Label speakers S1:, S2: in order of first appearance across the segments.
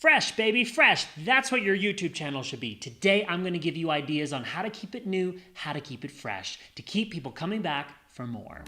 S1: Fresh, baby, fresh. That's what your YouTube channel should be. Today, I'm going to give you ideas on how to keep it new, how to keep it fresh, to keep people coming back for more.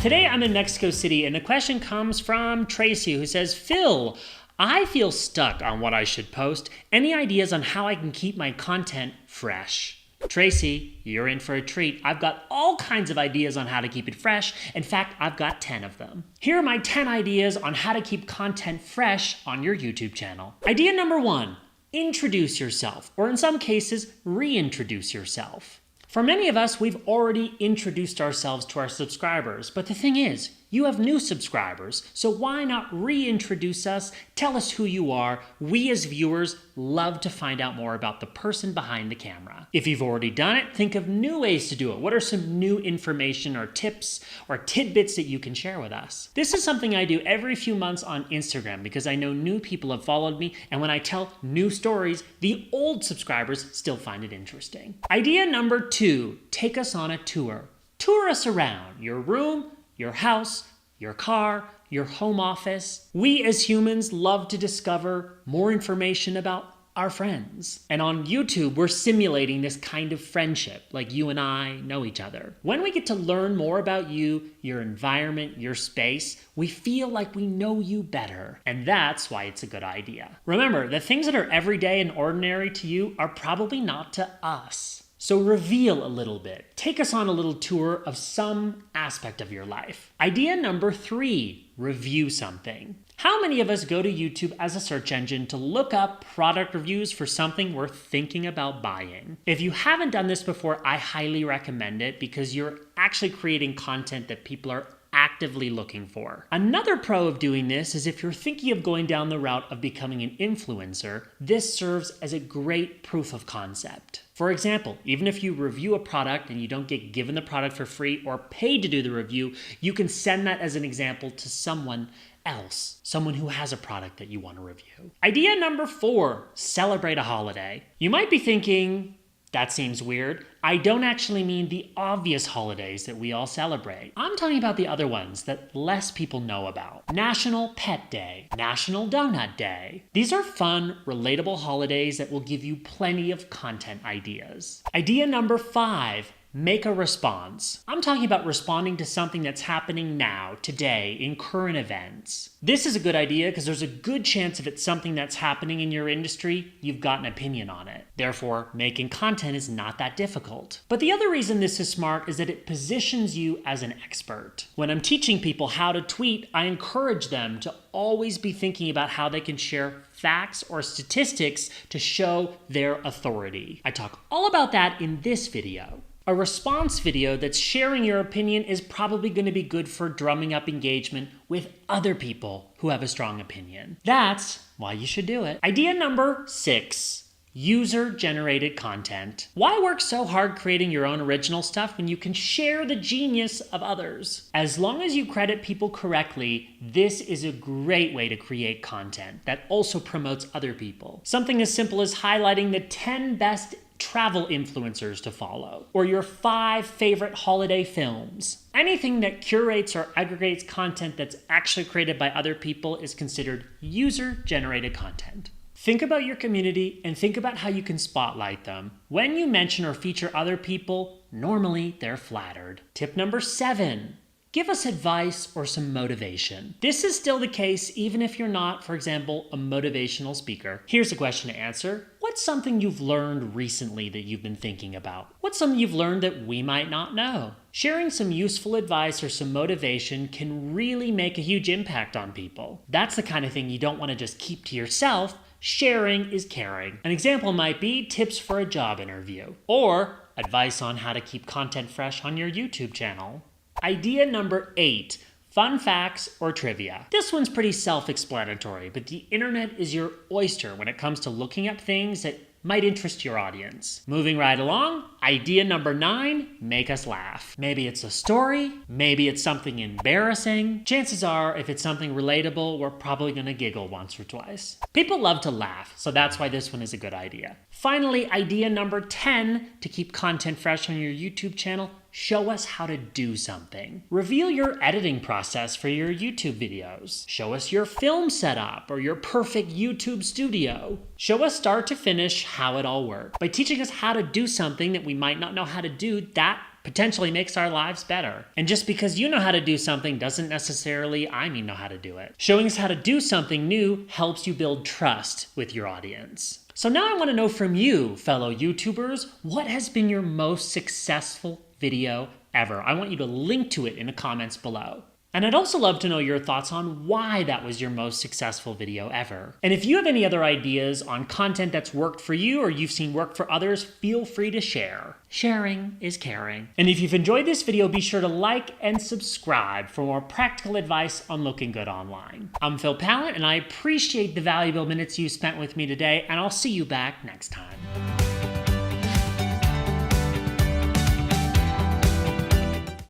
S1: Today, I'm in Mexico City, and the question comes from Tracy, who says, Phil, I feel stuck on what I should post. Any ideas on how I can keep my content fresh? Tracy, you're in for a treat. I've got all kinds of ideas on how to keep it fresh. In fact, I've got 10 of them. Here are my 10 ideas on how to keep content fresh on your YouTube channel. Idea number 1, introduce yourself, or in some cases, reintroduce yourself. For many of us, we've already introduced ourselves to our subscribers, but the thing is, you have new subscribers, so why not reintroduce us? Tell us who you are. We as viewers love to find out more about the person behind the camera. If you've already done it, think of new ways to do it. What are some new information or tips or tidbits that you can share with us? This is something I do every few months on Instagram because I know new people have followed me, and when I tell new stories, the old subscribers still find it interesting. Idea number 2, take us on a tour. Tour us around your room, your house, your car, your home office. We as humans love to discover more information about our friends. And on YouTube, we're simulating this kind of friendship, like you and I know each other. When we get to learn more about you, your environment, your space, we feel like we know you better. And that's why it's a good idea. Remember, the things that are everyday and ordinary to you are probably not to us. So reveal a little bit. Take us on a little tour of some aspect of your life. Idea number 3, review something. How many of us go to YouTube as a search engine to look up product reviews for something we're thinking about buying? If you haven't done this before, I highly recommend it because you're actually creating content that people are actively looking for. Another pro of doing this is if you're thinking of going down the route of becoming an influencer, this serves as a great proof of concept. For example, even if you review a product and you don't get given the product for free or paid to do the review, you can send that as an example to someone else, someone who has a product that you want to review. Idea number 4, celebrate a holiday. You might be thinking, that seems weird. I don't actually mean the obvious holidays that we all celebrate. I'm talking about the other ones that less people know about. National Pet Day, National Donut Day. These are fun, relatable holidays that will give you plenty of content ideas. Idea number 5, make a response. I'm talking about responding to something that's happening now, today, in current events. This is a good idea because there's a good chance if it's something that's happening in your industry, you've got an opinion on it. Therefore, making content is not that difficult. But the other reason this is smart is that it positions you as an expert. When I'm teaching people how to tweet, I encourage them to always be thinking about how they can share facts or statistics to show their authority. I talk all about that in this video. A response video that's sharing your opinion is probably going to be good for drumming up engagement with other people who have a strong opinion. That's why you should do it. Idea number 6, user-generated content. Why work so hard creating your own original stuff when you can share the genius of others? As long as you credit people correctly, this is a great way to create content that also promotes other people. Something as simple as highlighting the 10 best travel influencers to follow, or your 5 favorite holiday films. Anything that curates or aggregates content that's actually created by other people is considered user-generated content. Think about your community and think about how you can spotlight them. When you mention or feature other people, normally they're flattered. Tip number 7. Give us advice or some motivation. This is still the case even if you're not, for example, a motivational speaker. Here's a question to answer. What's something you've learned recently that you've been thinking about? What's something you've learned that we might not know? Sharing some useful advice or some motivation can really make a huge impact on people. That's the kind of thing you don't want to just keep to yourself. Sharing is caring. An example might be tips for a job interview, or advice on how to keep content fresh on your YouTube channel. Idea number 8, fun facts or trivia. This one's pretty self-explanatory, but the internet is your oyster when it comes to looking up things that might interest your audience. Moving right along, idea number 9, make us laugh. Maybe it's a story, maybe it's something embarrassing. Chances are, if it's something relatable, we're probably gonna giggle once or twice. People love to laugh, so that's why this one is a good idea. Finally, idea number 10 to keep content fresh on your YouTube channel, show us how to do something. Reveal your editing process for your YouTube videos. Show us your film setup or your perfect YouTube studio. Show us start to finish how it all works. By teaching us how to do something that we might not know how to do, that potentially makes our lives better. And just because you know how to do something doesn't necessarily know how to do it. Showing us how to do something new helps you build trust with your audience. So now I want to know from you, fellow YouTubers, what has been your most successful video ever? I want you to link to it in the comments below. And I'd also love to know your thoughts on why that was your most successful video ever. And if you have any other ideas on content that's worked for you or you've seen work for others, feel free to share. Sharing is caring. And if you've enjoyed this video, be sure to like and subscribe for more practical advice on looking good online. I'm Phil Pallen, and I appreciate the valuable minutes you spent with me today, and I'll see you back next time.